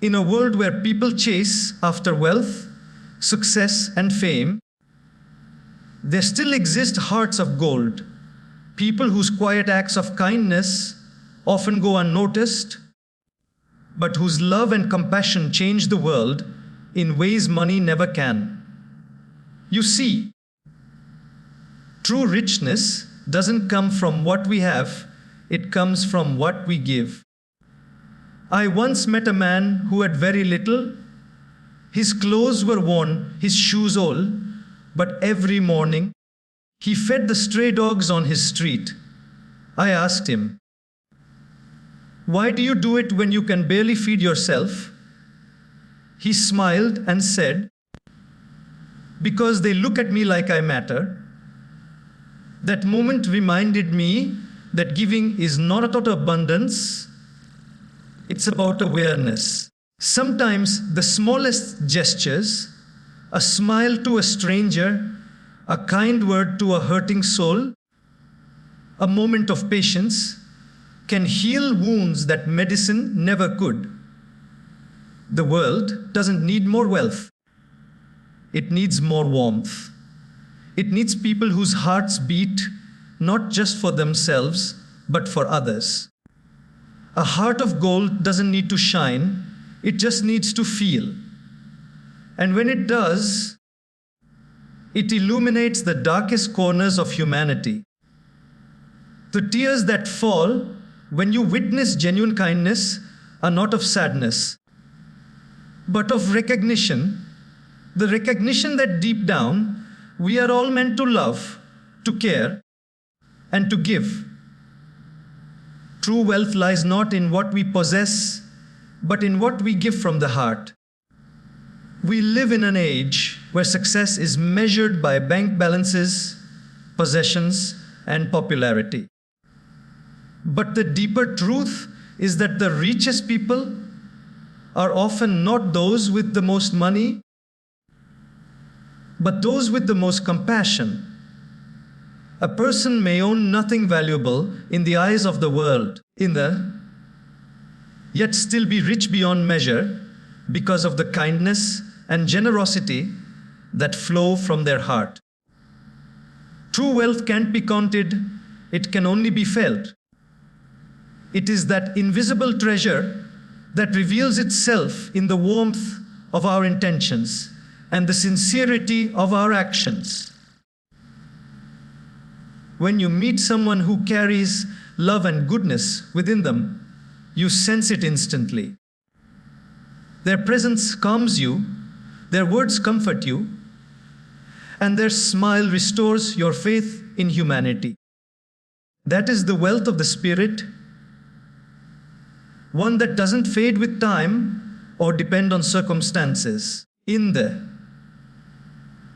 In a world where people chase after wealth, success, and fame, there still exist hearts of gold, people whose quiet acts of kindness often go unnoticed, but whose love and compassion change the world in ways money never can. You see, true richness doesn't come from what we have, it comes from what we give. I once met a man who had very little. His clothes were worn, his shoes old, but every morning he fed the stray dogs on his street. I asked him, "Why do you do it when you can barely feed yourself?" He smiled and said, "Because they look at me like I matter." That moment reminded me that giving is not about abundance, it's about awareness. Sometimes the smallest gestures, a smile to a stranger, a kind word to a hurting soul, a moment of patience, can heal wounds that medicine never could. The world doesn't need more wealth. It needs more warmth. It needs people whose hearts beat not just for themselves, but for others. A heart of gold doesn't need to shine, it just needs to feel. And when it does, it illuminates the darkest corners of humanity. The tears that fall when you witness genuine kindness are not of sadness, but of recognition. The recognition that deep down, we are all meant to love, to care, and to give. True wealth lies not in what we possess, but in what we give from the heart. We live in an age where success is measured by bank balances, possessions, and popularity. But the deeper truth is that the richest people are often not those with the most money, but those with the most compassion. A person may own nothing valuable in the eyes of the world, yet still be rich beyond measure because of the kindness and generosity that flow from their heart. True wealth can't be counted, it can only be felt. It is that invisible treasure that reveals itself in the warmth of our intentions and the sincerity of our actions. When you meet someone who carries love and goodness within them, you sense it instantly. Their presence calms you, their words comfort you, and their smile restores your faith in humanity. That is the wealth of the Spirit, one that doesn't fade with time or depend on circumstances.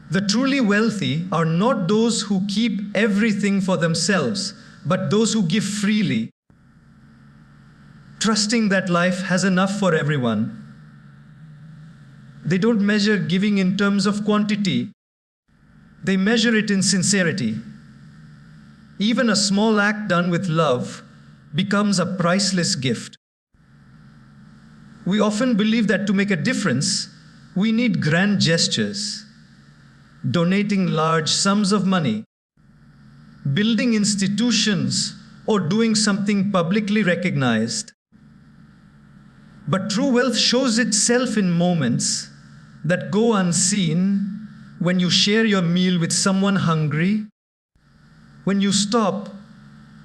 The truly wealthy are not those who keep everything for themselves, but those who give freely, trusting that life has enough for everyone. They don't measure giving in terms of quantity. They measure it in sincerity. Even a small act done with love becomes a priceless gift. We often believe that to make a difference, we need grand gestures, donating large sums of money, building institutions, or doing something publicly recognized. But true wealth shows itself in moments that go unseen, when you share your meal with someone hungry, when you stop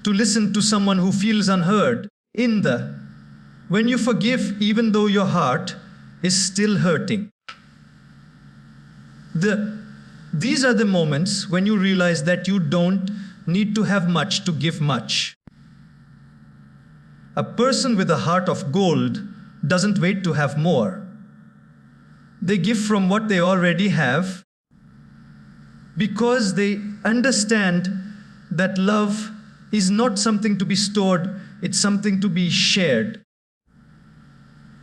to listen to someone who feels unheard, when you forgive even though your heart is still hurting. These are the moments when you realize that you don't need to have much to give much. A person with a heart of gold doesn't wait to have more. They give from what they already have because they understand that love is not something to be stored, it's something to be shared.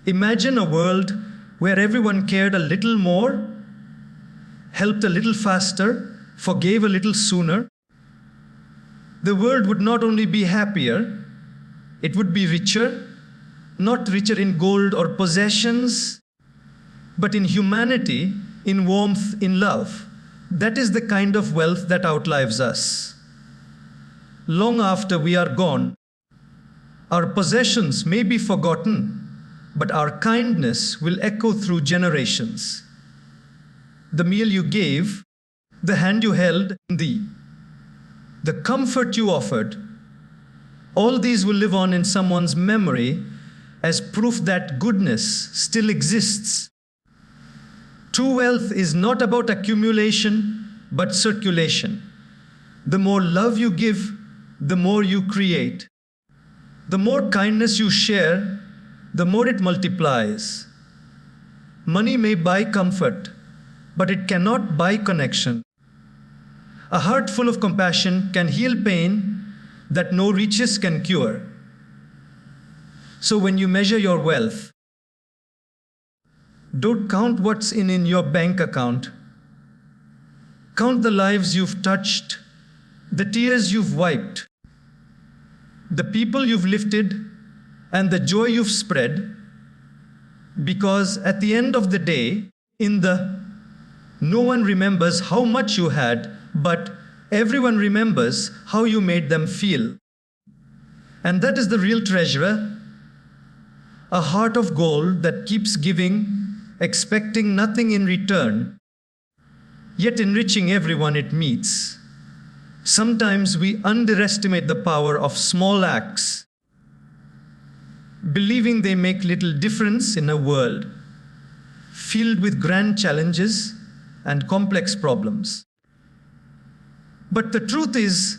Imagine a world where everyone cared a little more, helped a little faster, forgave a little sooner. The world would not only be happier, it would be richer, not richer in gold or possessions, but in humanity, in warmth, in love. That is the kind of wealth that outlives us. Long after we are gone, our possessions may be forgotten, but our kindness will echo through generations. The meal you gave, the hand you held in thee, the comfort you offered, all these will live on in someone's memory as proof that goodness still exists. True wealth is not about accumulation, but circulation. The more love you give, the more you create. The more kindness you share, the more it multiplies. Money may buy comfort, but it cannot buy connection. A heart full of compassion can heal pain that no riches can cure. So when you measure your wealth, don't count what's in your bank account. Count the lives you've touched, the tears you've wiped, the people you've lifted, and the joy you've spread. Because at the end of the day, no one remembers how much you had, but everyone remembers how you made them feel. And that is the real treasure, a heart of gold that keeps giving, expecting nothing in return, yet enriching everyone it meets. Sometimes we underestimate the power of small acts, believing they make little difference in a world filled with grand challenges and complex problems. But the truth is,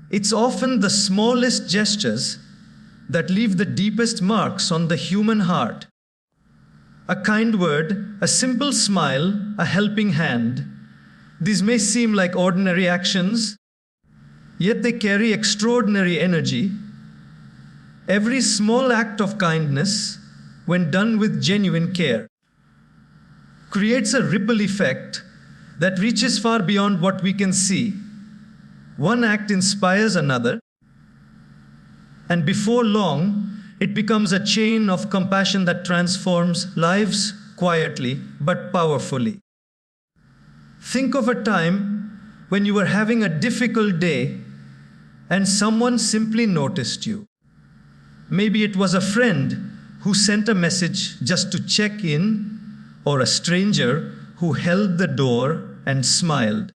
it's often the smallest gestures that leave the deepest marks on the human heart. A kind word, a simple smile, a helping hand. These may seem like ordinary actions, yet they carry extraordinary energy. Every small act of kindness, when done with genuine care, creates a ripple effect that reaches far beyond what we can see. One act inspires another, and before long, it becomes a chain of compassion that transforms lives quietly but powerfully. Think of a time when you were having a difficult day and someone simply noticed you. Maybe it was a friend who sent a message just to check in, or a stranger who held the door and smiled.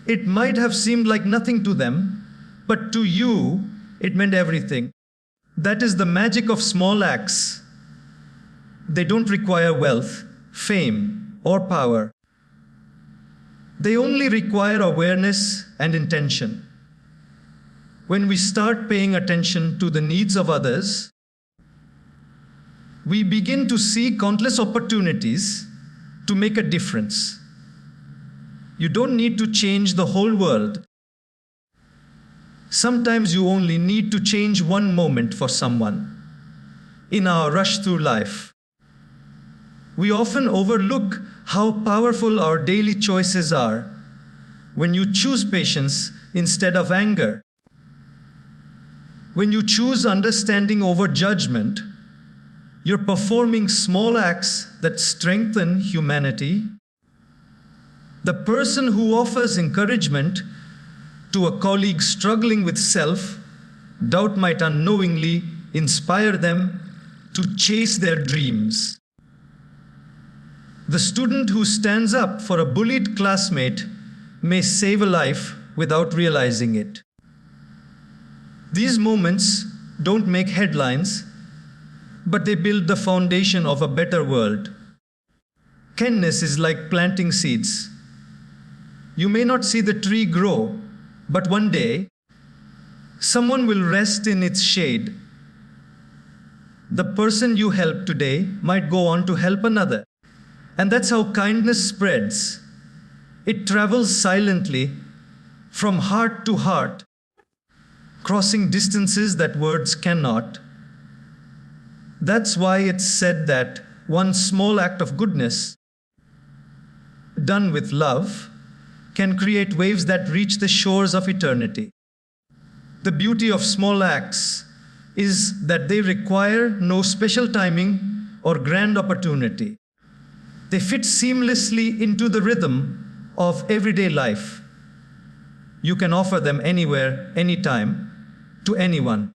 It might have seemed like nothing to them, but to you, it meant everything. That is the magic of small acts. They don't require wealth, fame, or power. They only require awareness and intention. When we start paying attention to the needs of others, we begin to see countless opportunities to make a difference. You don't need to change the whole world. Sometimes you only need to change one moment for someone. In our rush through life, we often overlook how powerful our daily choices are when you choose patience instead of anger, when you choose understanding over judgment. You're performing small acts that strengthen humanity. The person who offers encouragement to a colleague struggling with self-doubt might unknowingly inspire them to chase their dreams. The student who stands up for a bullied classmate may save a life without realizing it. These moments don't make headlines, but they build the foundation of a better world. Kindness is like planting seeds. You may not see the tree grow, but one day, someone will rest in its shade. The person you help today might go on to help another. And that's how kindness spreads. It travels silently from heart to heart, crossing distances that words cannot. That's why it's said that one small act of goodness, done with love, can create waves that reach the shores of eternity. The beauty of small acts is that they require no special timing or grand opportunity. They fit seamlessly into the rhythm of everyday life. You can offer them anywhere, anytime, to anyone.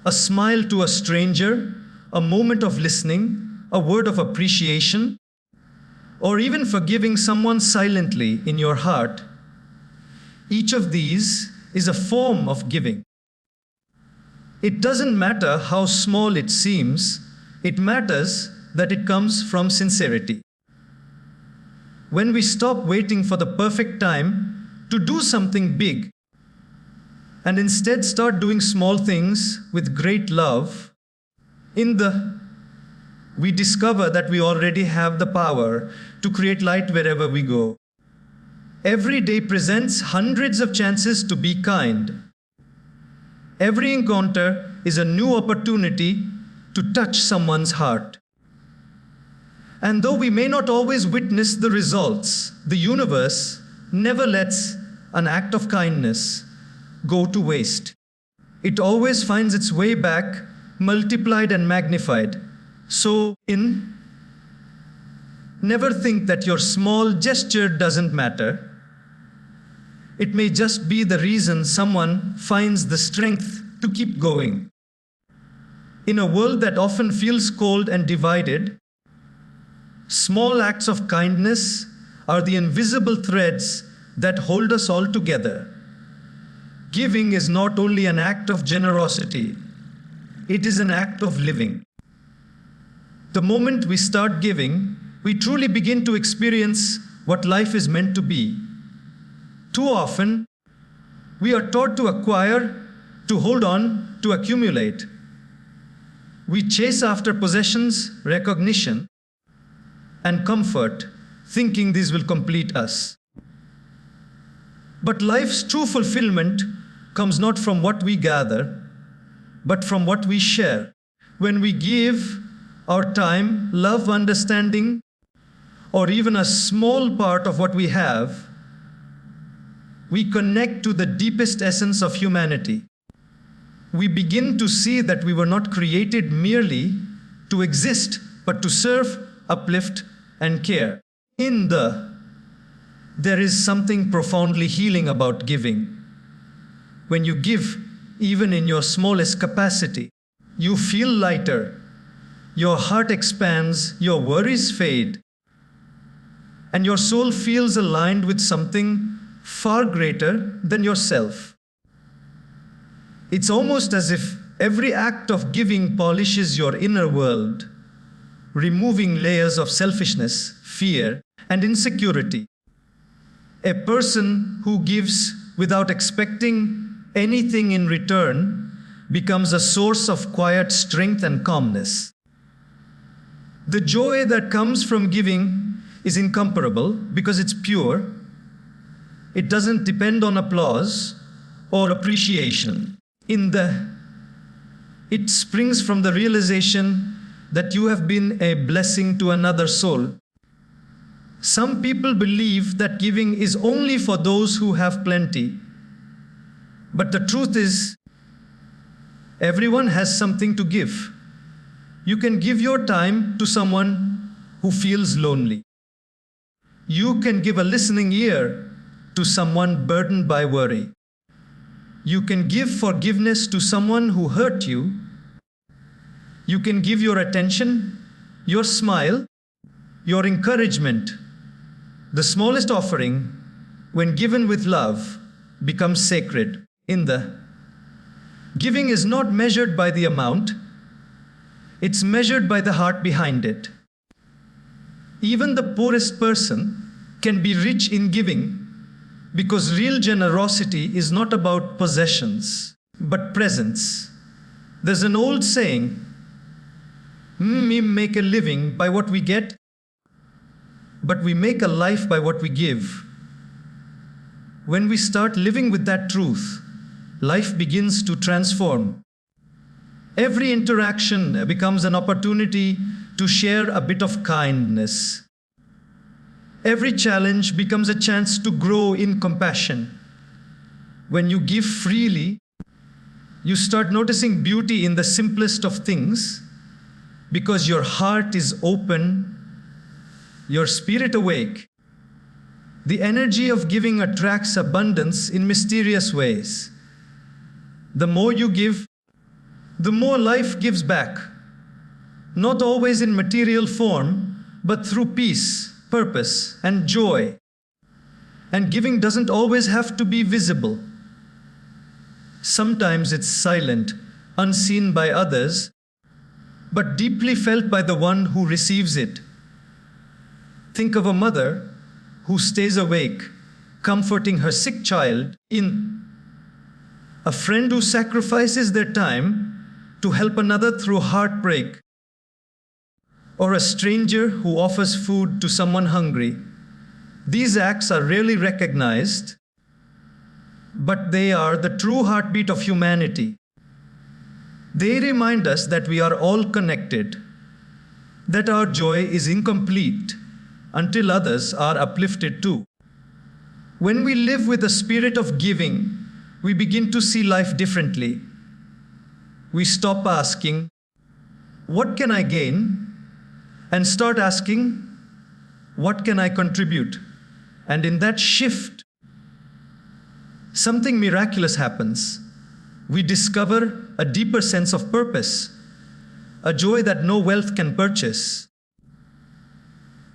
A smile to a stranger, a moment of listening, a word of appreciation, or even forgiving someone silently in your heart. Each of these is a form of giving. It doesn't matter how small it seems, it matters that it comes from sincerity. When we stop waiting for the perfect time to do something big and instead start doing small things with great love, we discover that we already have the power to create light wherever we go. Every day presents hundreds of chances to be kind. Every encounter is a new opportunity to touch someone's heart. And though we may not always witness the results, the universe never lets an act of kindness go to waste. It always finds its way back, multiplied and magnified. So, never think that your small gesture doesn't matter. It may just be the reason someone finds the strength to keep going. In a world that often feels cold and divided, small acts of kindness are the invisible threads that hold us all together. Giving is not only an act of generosity, it is an act of living. The moment we start giving, we truly begin to experience what life is meant to be. Too often, we are taught to acquire, to hold on, to accumulate. We chase after possessions, recognition, and comfort, thinking these will complete us. But life's true fulfillment comes not from what we gather, but from what we share. When we give our time, love, understanding, or even a small part of what we have, we connect to the deepest essence of humanity. We begin to see that we were not created merely to exist, but to serve, uplift, and care. There is something profoundly healing about giving. When you give, even in your smallest capacity, you feel lighter, your heart expands, your worries fade, and your soul feels aligned with something far greater than yourself. It's almost as if every act of giving polishes your inner world, removing layers of selfishness, fear, and insecurity. A person who gives without expecting anything in return becomes a source of quiet strength and calmness. The joy that comes from giving is incomparable because it's pure. It doesn't depend on applause or appreciation. It springs from the realization that you have been a blessing to another soul. Some people believe that giving is only for those who have plenty. But the truth is, everyone has something to give. You can give your time to someone who feels lonely. You can give a listening ear to someone burdened by worry. You can give forgiveness to someone who hurt you. You can give your attention, your smile, your encouragement. The smallest offering, when given with love, becomes sacred. Giving is not measured by the amount, it's measured by the heart behind it. Even the poorest person can be rich in giving because real generosity is not about possessions, but presence. There's an old saying, we make a living by what we get, but we make a life by what we give. When we start living with that truth, life begins to transform. Every interaction becomes an opportunity to share a bit of kindness. Every challenge becomes a chance to grow in compassion. When you give freely, You start noticing beauty in the simplest of things because your heart is open, your spirit awake. The energy of giving attracts abundance in mysterious ways. The more you give, the more life gives back. Not always in material form, but through peace, purpose, and joy. And giving doesn't always have to be visible. Sometimes it's silent, unseen by others, but deeply felt by the one who receives it. Think of a mother who stays awake, comforting her sick child, a friend who sacrifices their time to help another through heartbreak, or a stranger who offers food to someone hungry. These acts are rarely recognized, but they are the true heartbeat of humanity. They remind us that we are all connected, that our joy is incomplete until others are uplifted too. When we live with a spirit of giving, we begin to see life differently. We stop asking, "What can I gain?" and start asking, "What can I contribute?" And in that shift, something miraculous happens. We discover a deeper sense of purpose, a joy that no wealth can purchase.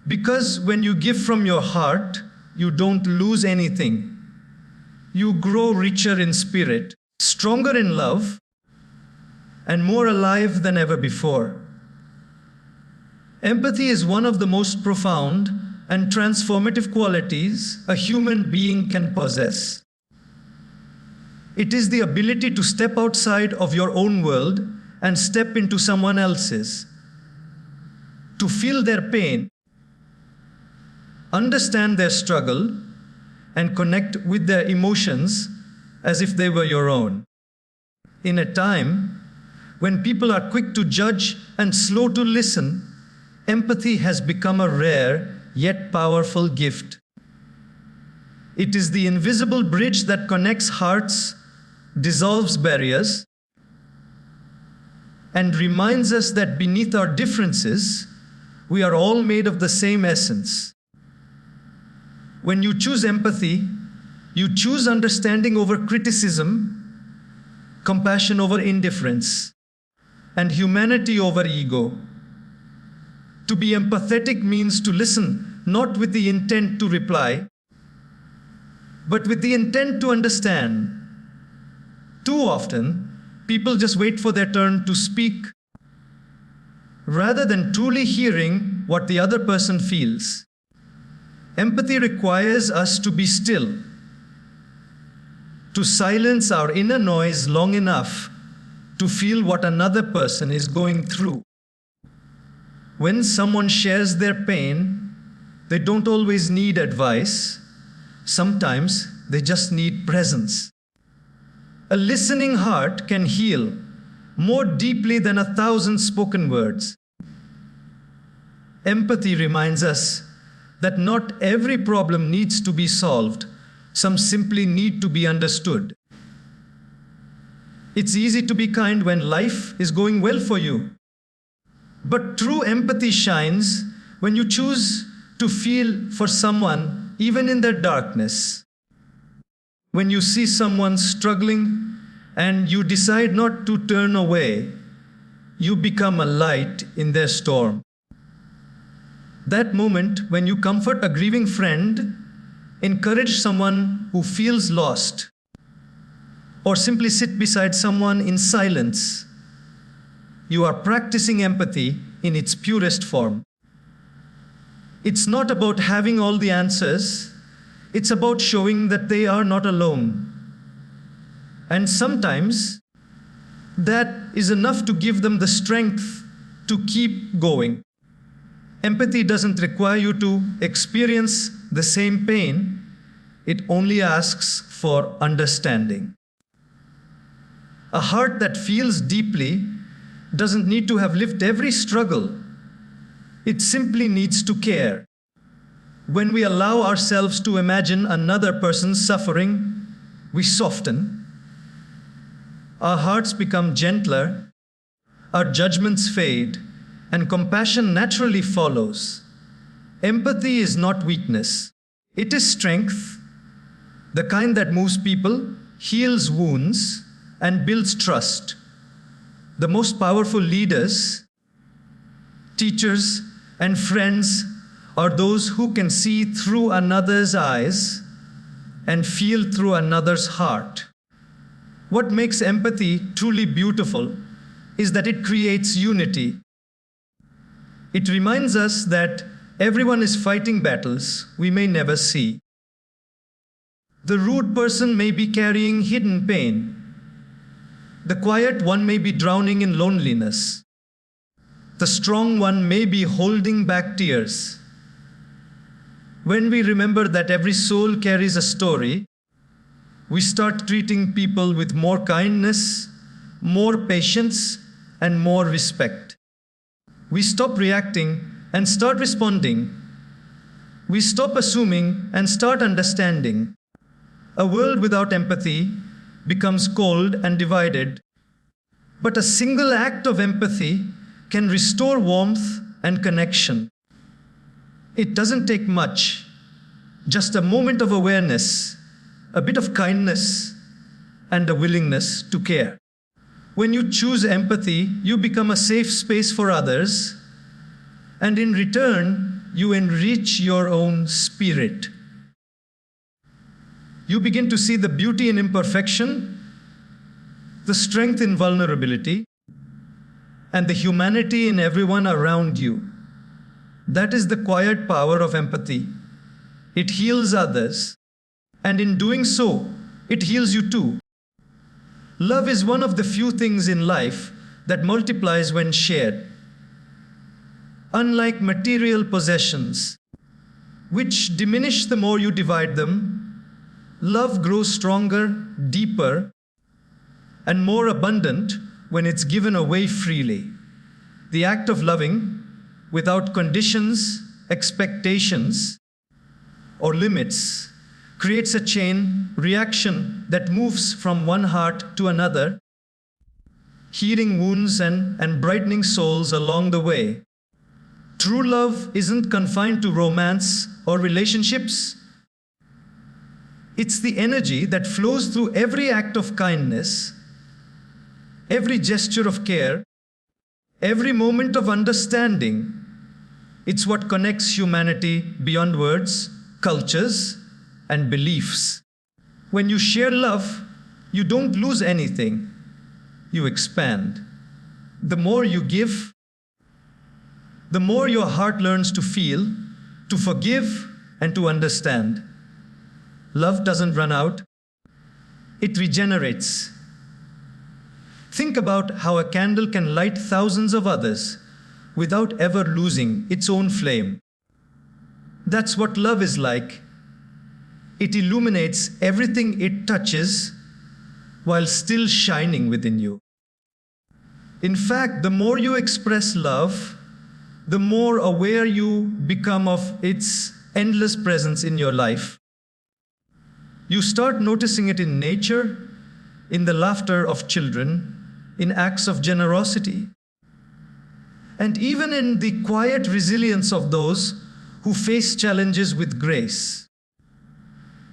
Because when you give from your heart, you don't lose anything. You grow richer in spirit, stronger in love, and more alive than ever before. Empathy is one of the most profound and transformative qualities a human being can possess. It is the ability to step outside of your own world and step into someone else's, to feel their pain, understand their struggle, and connect with their emotions as if they were your own. In a time when people are quick to judge and slow to listen, empathy has become a rare yet powerful gift. It is the invisible bridge that connects hearts, dissolves barriers, and reminds us that beneath our differences, we are all made of the same essence. When you choose empathy, you choose understanding over criticism, compassion over indifference, and humanity over ego. To be empathetic means to listen, not with the intent to reply, but with the intent to understand. Too often, people just wait for their turn to speak, rather than truly hearing what the other person feels. Empathy requires us to be still, to silence our inner noise long enough to feel what another person is going through. When someone shares their pain, they don't always need advice. Sometimes they just need presence. A listening heart can heal more deeply than 1,000 spoken words. Empathy reminds us that not every problem needs to be solved. Some simply need to be understood. It's easy to be kind when life is going well for you. But true empathy shines when you choose to feel for someone even in their darkness. When you see someone struggling and you decide not to turn away, you become a light in their storm. That moment when you comfort a grieving friend, encourage someone who feels lost, or simply sit beside someone in silence, you are practicing empathy in its purest form. It's not about having all the answers. It's about showing that they are not alone. And sometimes that is enough to give them the strength to keep going. Empathy doesn't require you to experience the same pain. It only asks for understanding. A heart that feels deeply doesn't need to have lived every struggle. It simply needs to care. When we allow ourselves to imagine another person's suffering, we soften. Our hearts become gentler, our judgments fade, and compassion naturally follows. Empathy is not weakness, it is strength, the kind that moves people, heals wounds, and builds trust. The most powerful leaders, teachers, and friends are those who can see through another's eyes and feel through another's heart. What makes empathy truly beautiful is that it creates unity. It reminds us that everyone is fighting battles we may never see. The rude person may be carrying hidden pain. The quiet one may be drowning in loneliness. The strong one may be holding back tears. When we remember that every soul carries a story, we start treating people with more kindness, more patience, and more respect. We stop reacting and start responding. We stop assuming and start understanding. A world without empathy becomes cold and divided, but a single act of empathy can restore warmth and connection. It doesn't take much, just a moment of awareness, a bit of kindness, and a willingness to care. When you choose empathy, you become a safe space for others, and in return, you enrich your own spirit. You begin to see the beauty in imperfection, the strength in vulnerability, and the humanity in everyone around you. That is the quiet power of empathy. It heals others, and in doing so, it heals you too. Love is one of the few things in life that multiplies when shared. Unlike material possessions, which diminish the more you divide them, love grows stronger, deeper, and more abundant when it's given away freely. The act of loving, without conditions, expectations, or limits, creates a chain reaction that moves from one heart to another, healing wounds and brightening souls along the way. True love isn't confined to romance or relationships. It's the energy that flows through every act of kindness, every gesture of care, every moment of understanding. It's what connects humanity beyond words, cultures, and beliefs. When you share love, you don't lose anything. You expand. The more you give, the more your heart learns to feel, to forgive, and to understand. Love doesn't run out. It regenerates. Think about how a candle can light thousands of others without ever losing its own flame. That's what love is like. It illuminates everything it touches while still shining within you. In fact, the more you express love, the more aware you become of its endless presence in your life. You start noticing it in nature, in the laughter of children, in acts of generosity, and even in the quiet resilience of those who face challenges with grace.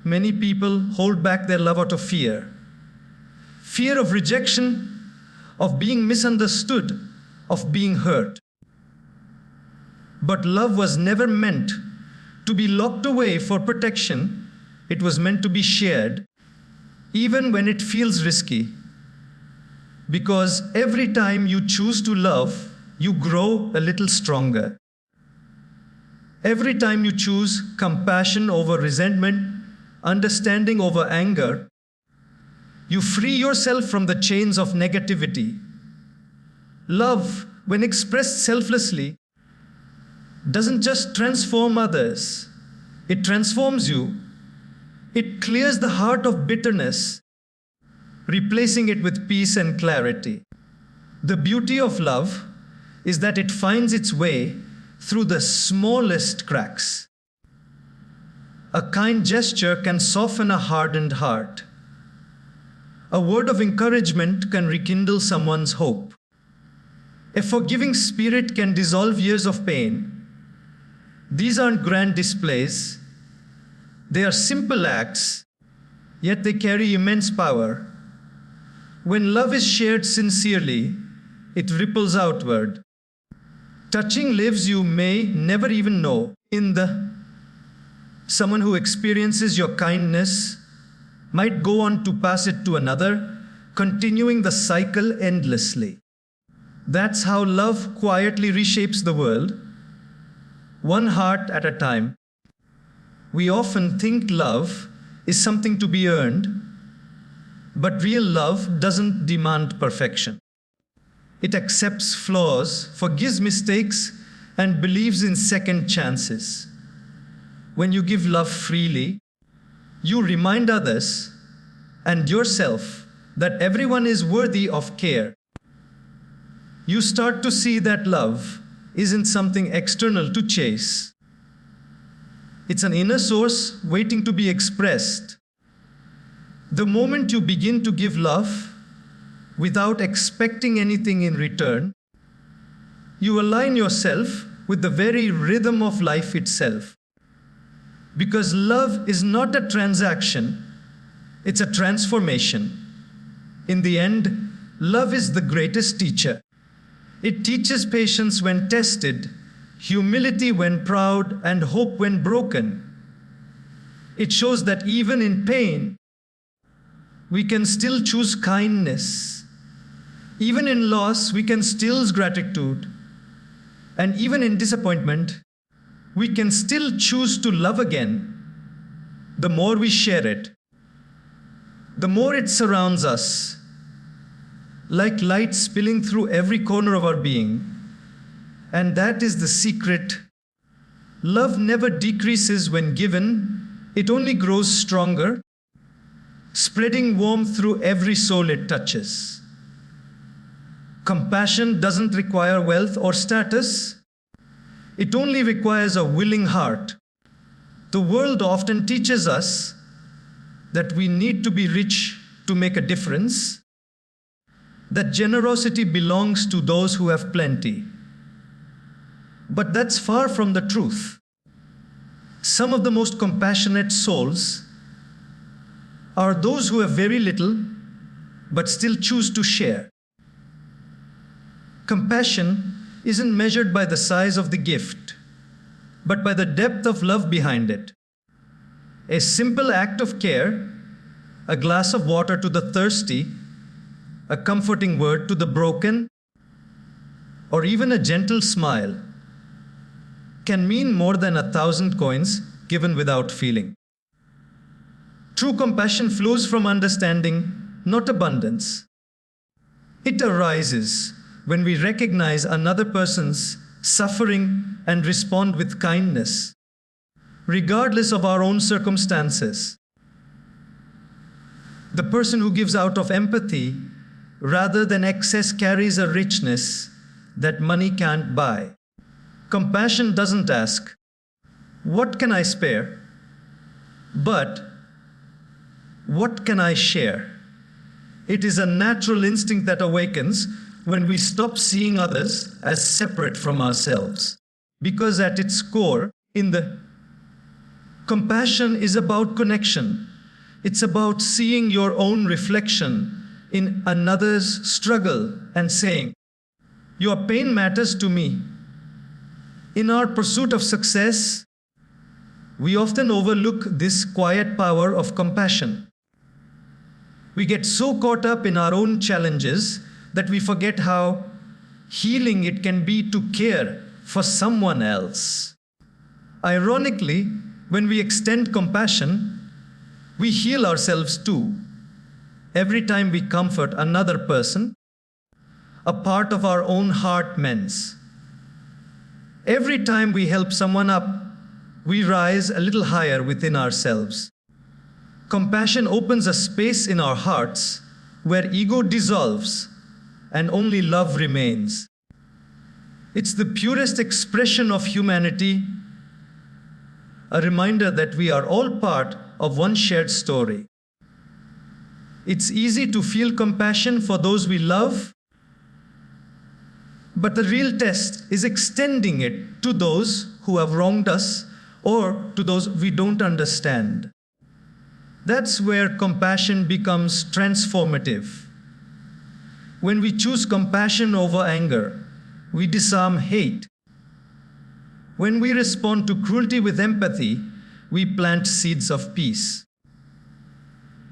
Many people hold back their love out of fear. Fear of rejection, of being misunderstood, of being hurt. But love was never meant to be locked away for protection. It was meant to be shared, even when it feels risky. Because every time you choose to love, you grow a little stronger. Every time you choose compassion over resentment, understanding over anger, you free yourself from the chains of negativity. Love, when expressed selflessly, doesn't just transform others, it transforms you. It clears the heart of bitterness, replacing it with peace and clarity. The beauty of love is that it finds its way through the smallest cracks. A kind gesture can soften a hardened heart. A word of encouragement can rekindle someone's hope. A forgiving spirit can dissolve years of pain. These aren't grand displays. They are simple acts, yet they carry immense power. When love is shared sincerely, it ripples outward. Touching lives you may never even know. Someone who experiences your kindness might go on to pass it to another, continuing the cycle endlessly. That's how love quietly reshapes the world, one heart at a time. We often think love is something to be earned, but real love doesn't demand perfection. It accepts flaws, forgives mistakes, and believes in second chances. When you give love freely, you remind others and yourself that everyone is worthy of care. You start to see that love isn't something external to chase. It's an inner source waiting to be expressed. The moment you begin to give love without expecting anything in return, you align yourself with the very rhythm of life itself. Because love is not a transaction, it's a transformation. In the end, love is the greatest teacher. It teaches patience when tested, humility when proud, and hope when broken. It shows that even in pain, we can still choose kindness. Even in loss, we can still choose gratitude. And even in disappointment, we can still choose to love again. The more we share it, the more it surrounds us, like light spilling through every corner of our being. And that is the secret. Love never decreases when given, it only grows stronger, spreading warmth through every soul it touches. Compassion doesn't require wealth or status. It only requires a willing heart. The world often teaches us that we need to be rich to make a difference, that generosity belongs to those who have plenty. But that's far from the truth. Some of the most compassionate souls are those who have very little but still choose to share. Compassion isn't measured by the size of the gift, but by the depth of love behind it. A simple act of care, a glass of water to the thirsty, a comforting word to the broken, or even a gentle smile, can mean more than 1,000 coins given without feeling. True compassion flows from understanding, not abundance. It arises when we recognize another person's suffering and respond with kindness, regardless of our own circumstances. The person who gives out of empathy rather than excess carries a richness that money can't buy. Compassion doesn't ask, "What can I spare?" but, "What can I share?" It is a natural instinct that awakens when we stop seeing others as separate from ourselves. Because at its core, compassion is about connection. It's about seeing your own reflection in another's struggle and saying, "Your pain matters to me." In our pursuit of success, we often overlook this quiet power of compassion. We get so caught up in our own challenges that we forget how healing it can be to care for someone else. Ironically, when we extend compassion, we heal ourselves too. Every time we comfort another person, a part of our own heart mends. Every time we help someone up, we rise a little higher within ourselves. Compassion opens a space in our hearts where ego dissolves and only love remains. It's the purest expression of humanity, a reminder that we are all part of one shared story. It's easy to feel compassion for those we love, but the real test is extending it to those who have wronged us or to those we don't understand. That's where compassion becomes transformative. When we choose compassion over anger, we disarm hate. When we respond to cruelty with empathy, we plant seeds of peace.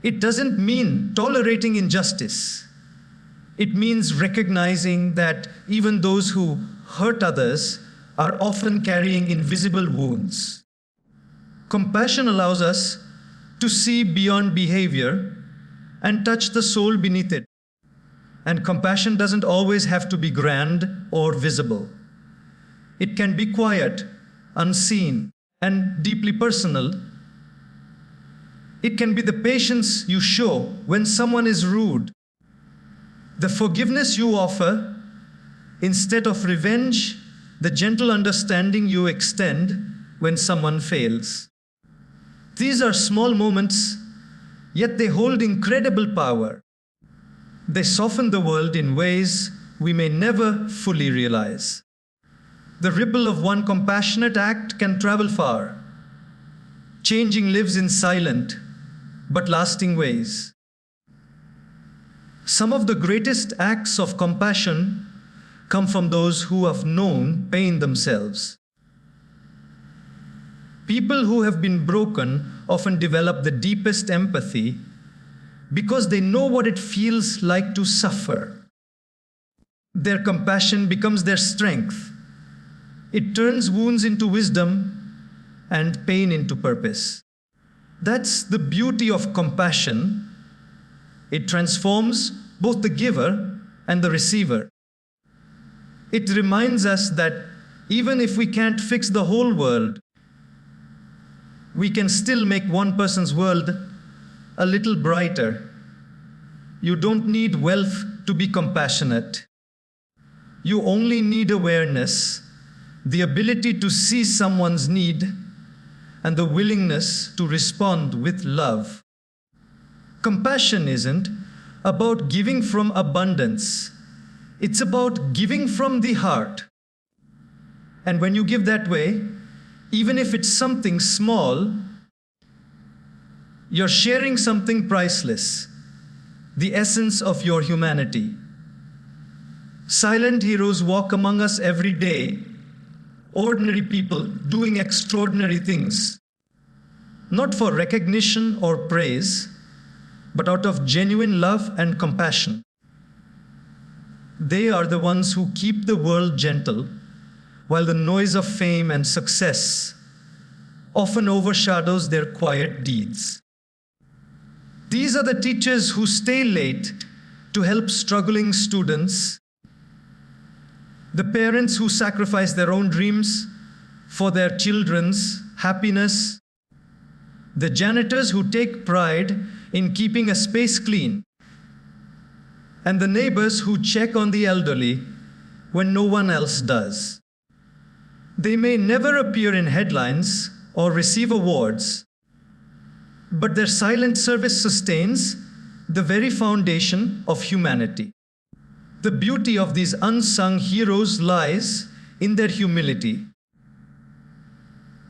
It doesn't mean tolerating injustice. It means recognizing that even those who hurt others are often carrying invisible wounds. Compassion allows us to see beyond behavior and touch the soul beneath it. And compassion doesn't always have to be grand or visible. It can be quiet, unseen, and deeply personal. It can be the patience you show when someone is rude, the forgiveness you offer instead of revenge, the gentle understanding you extend when someone fails. These are small moments, yet they hold incredible power. They soften the world in ways we may never fully realize. The ripple of one compassionate act can travel far, changing lives in silent but lasting ways. Some of the greatest acts of compassion come from those who have known pain themselves. People who have been broken often develop the deepest empathy because they know what it feels like to suffer. Their compassion becomes their strength. It turns wounds into wisdom and pain into purpose. That's the beauty of compassion. It transforms both the giver and the receiver. It reminds us that even if we can't fix the whole world, we can still make one person's world a little brighter. You don't need wealth to be compassionate. You only need awareness, the ability to see someone's need, and the willingness to respond with love. Compassion isn't about giving from abundance. It's about giving from the heart. And when you give that way, even if it's something small, you're sharing something priceless, the essence of your humanity. Silent heroes walk among us every day, ordinary people doing extraordinary things, not for recognition or praise, but out of genuine love and compassion. They are the ones who keep the world gentle, while the noise of fame and success often overshadows their quiet deeds. These are the teachers who stay late to help struggling students, the parents who sacrifice their own dreams for their children's happiness, the janitors who take pride in keeping a space clean, and the neighbors who check on the elderly when no one else does. They may never appear in headlines or receive awards, but their silent service sustains the very foundation of humanity. The beauty of these unsung heroes lies in their humility.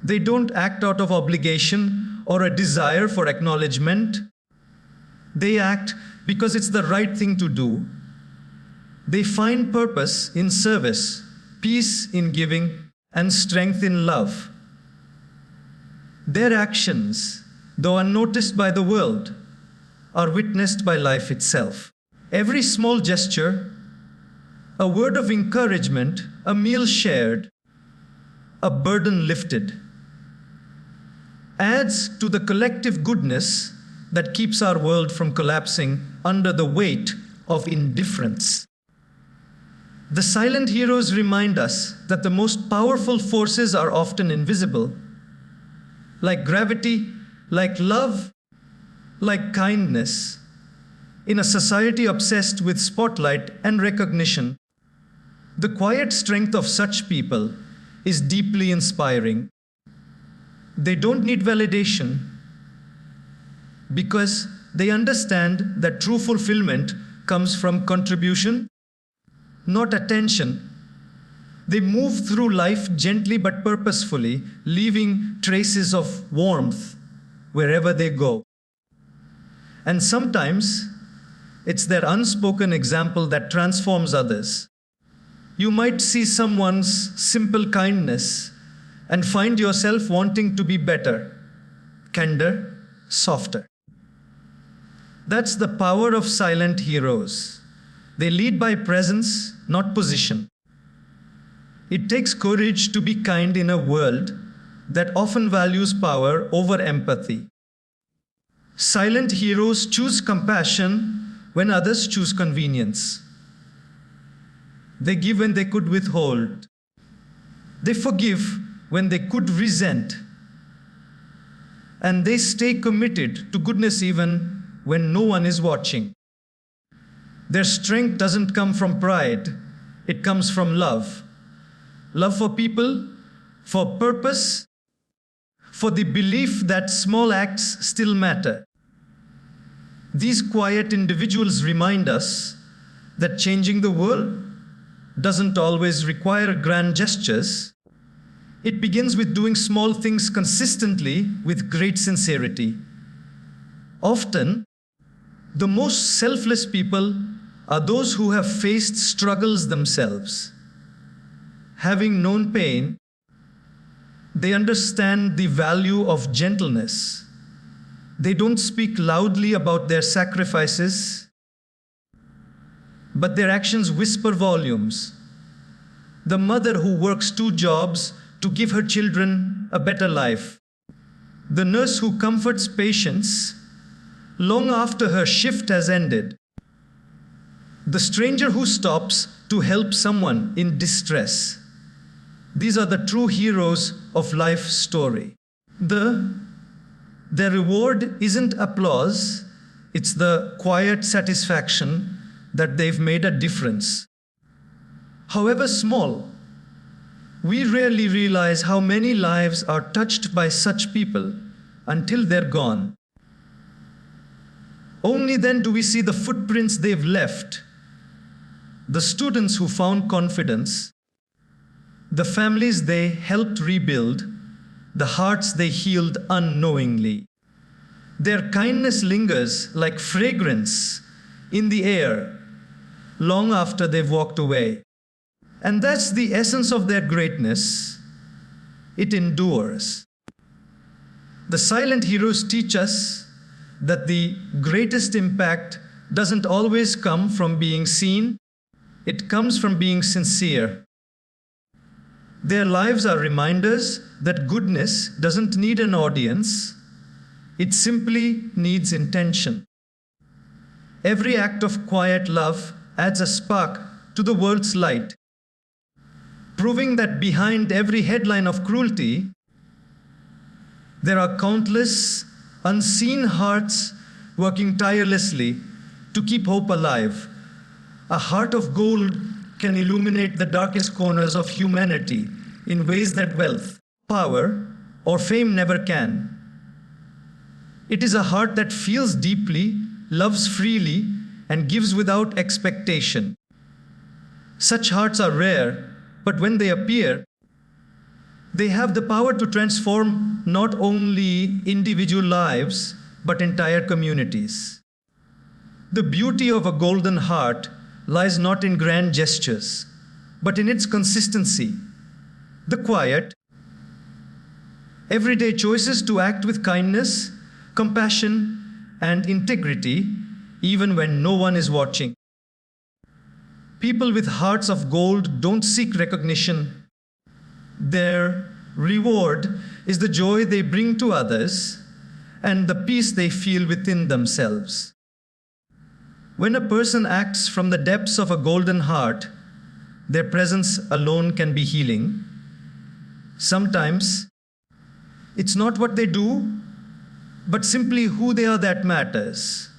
They don't act out of obligation or a desire for acknowledgement. They act because it's the right thing to do. They find purpose in service, peace in giving, and strength in love. Their actions, though unnoticed by the world, are witnessed by life itself. Every small gesture, a word of encouragement, a meal shared, a burden lifted, adds to the collective goodness that keeps our world from collapsing under the weight of indifference. The silent heroes remind us that the most powerful forces are often invisible, like gravity, like love, like kindness. In a society obsessed with spotlight and recognition, the quiet strength of such people is deeply inspiring. They don't need validation because they understand that true fulfillment comes from contribution, not attention. They move through life gently but purposefully, leaving traces of warmth wherever they go. And sometimes it's their unspoken example that transforms others. You might see someone's simple kindness and find yourself wanting to be better, kinder, softer. That's the power of silent heroes. They lead by presence, not position. It takes courage to be kind in a world that often values power over empathy. Silent heroes choose compassion when others choose convenience. They give when they could withhold. They forgive when they could resent. And they stay committed to goodness even when no one is watching. Their strength doesn't come from pride, it comes from love. Love for people, for purpose, for the belief that small acts still matter. These quiet individuals remind us that changing the world doesn't always require grand gestures. It begins with doing small things consistently with great sincerity. Often, the most selfless people are those who have faced struggles themselves. Having known pain, they understand the value of gentleness. They don't speak loudly about their sacrifices, but their actions whisper volumes. The mother who works 2 jobs to give her children a better life. The nurse who comforts patients long after her shift has ended. The stranger who stops to help someone in distress. These are the true heroes of life's story. Their reward isn't applause, it's the quiet satisfaction that they've made a difference. However small, we rarely realize how many lives are touched by such people until they're gone. Only then do we see the footprints they've left. The students who found confidence, the families they helped rebuild, the hearts they healed unknowingly. Their kindness lingers like fragrance in the air long after they've walked away. And that's the essence of their greatness. It endures. The silent heroes teach us that the greatest impact doesn't always come from being seen, it comes from being sincere. Their lives are reminders that goodness doesn't need an audience, it simply needs intention. Every act of quiet love adds a spark to the world's light, proving that behind every headline of cruelty, there are countless unseen hearts working tirelessly to keep hope alive. A heart of gold can illuminate the darkest corners of humanity in ways that wealth, power, or fame never can. It is a heart that feels deeply, loves freely, and gives without expectation. Such hearts are rare, but when they appear, they have the power to transform not only individual lives, but entire communities. The beauty of a golden heart lies not in grand gestures, but in its consistency. The quiet, everyday choices to act with kindness, compassion, and integrity, even when no one is watching. People with hearts of gold don't seek recognition. Their reward is the joy they bring to others and the peace they feel within themselves. When a person acts from the depths of a golden heart, their presence alone can be healing. Sometimes, it's not what they do, but simply who they are that matters.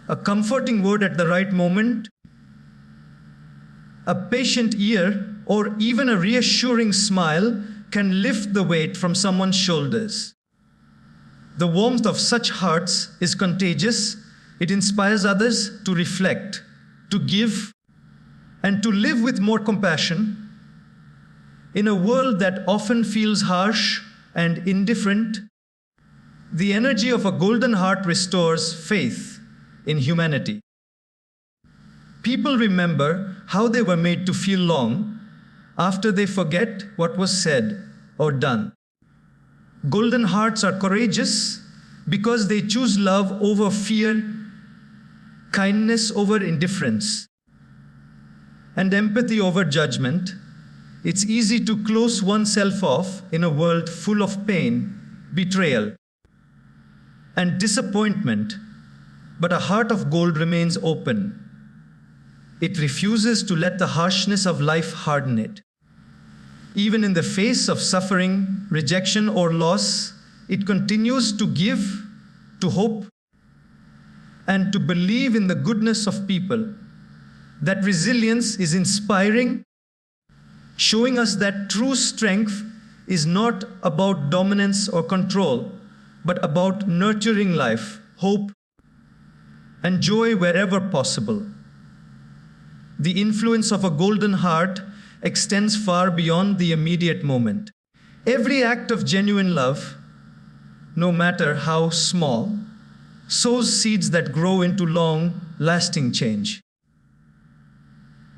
A comforting word at the right moment, a patient ear, or even a reassuring smile can lift the weight from someone's shoulders. The warmth of such hearts is contagious. It inspires others to reflect, to give, and to live with more compassion. In a world that often feels harsh and indifferent, the energy of a golden heart restores faith in humanity. People remember how they were made to feel long after they forget what was said or done. Golden hearts are courageous because they choose love over fear, kindness over indifference, and empathy over judgment. It's easy to close oneself off in a world full of pain, betrayal, and disappointment, but a heart of gold remains open. It refuses to let the harshness of life harden it. Even in the face of suffering, rejection, or loss, it continues to give, to hope, and to believe in the goodness of people. That resilience is inspiring, showing us that true strength is not about dominance or control, but about nurturing life, hope, and joy wherever possible. The influence of a golden heart extends far beyond the immediate moment. Every act of genuine love, no matter how small, sows seeds that grow into long-lasting change.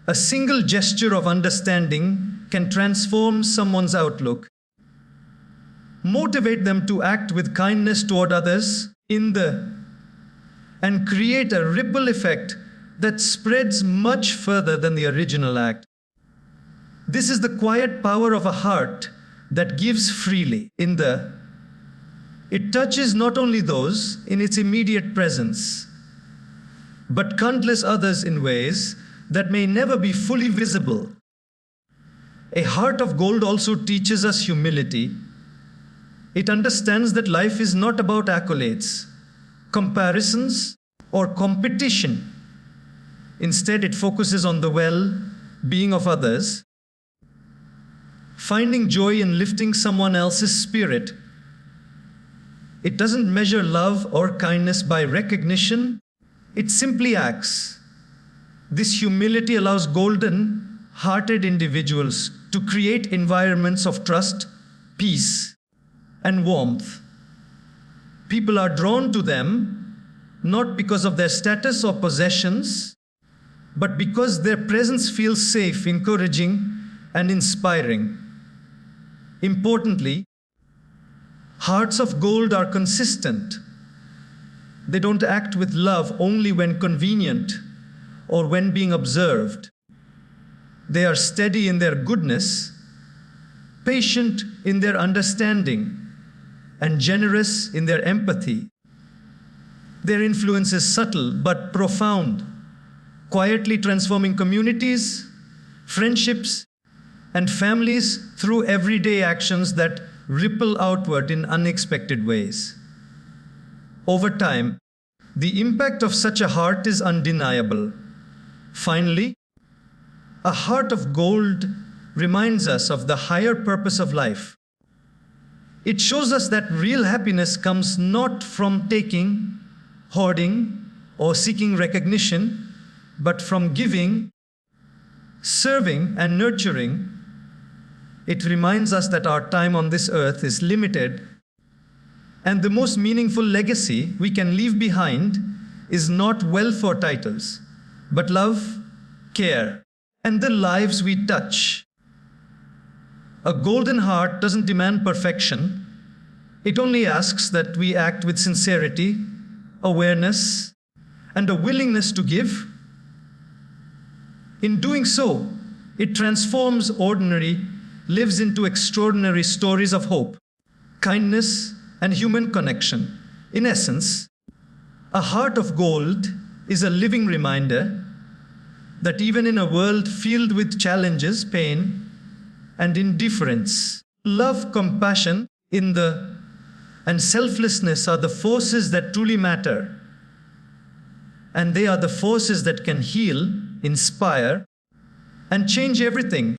A single gesture of understanding can transform someone's outlook, motivate them to act with kindness toward others and create a ripple effect that spreads much further than the original act. This is the quiet power of a heart that gives freely. It touches not only those in its immediate presence, but countless others in ways that may never be fully visible. A heart of gold also teaches us humility. It understands that life is not about accolades, comparisons, or competition. Instead, it focuses on the well-being of others, finding joy in lifting someone else's spirit. It doesn't measure love or kindness by recognition. It simply acts. This humility allows golden-hearted individuals to create environments of trust, peace, and warmth. People are drawn to them not because of their status or possessions, but because their presence feels safe, encouraging, and inspiring. Importantly, hearts of gold are consistent. They don't act with love only when convenient or when being observed. They are steady in their goodness, patient in their understanding, and generous in their empathy. Their influence is subtle but profound, quietly transforming communities, friendships, and families through everyday actions that ripple outward in unexpected ways. Over time, the impact of such a heart is undeniable. Finally, a heart of gold reminds us of the higher purpose of life. It shows us that real happiness comes not from taking, hoarding, or seeking recognition, but from giving, serving, and nurturing. It reminds us that our time on this earth is limited, and the most meaningful legacy we can leave behind is not wealth or titles, but love, care, and the lives we touch. A golden heart doesn't demand perfection. It only asks that we act with sincerity, awareness, and a willingness to give. In doing so, it transforms ordinary lives into extraordinary stories of hope, kindness, and human connection. In essence, a heart of gold is a living reminder that even in a world filled with challenges, pain, and indifference, love, compassion, and selflessness are the forces that truly matter. And they are the forces that can heal, inspire, and change everything.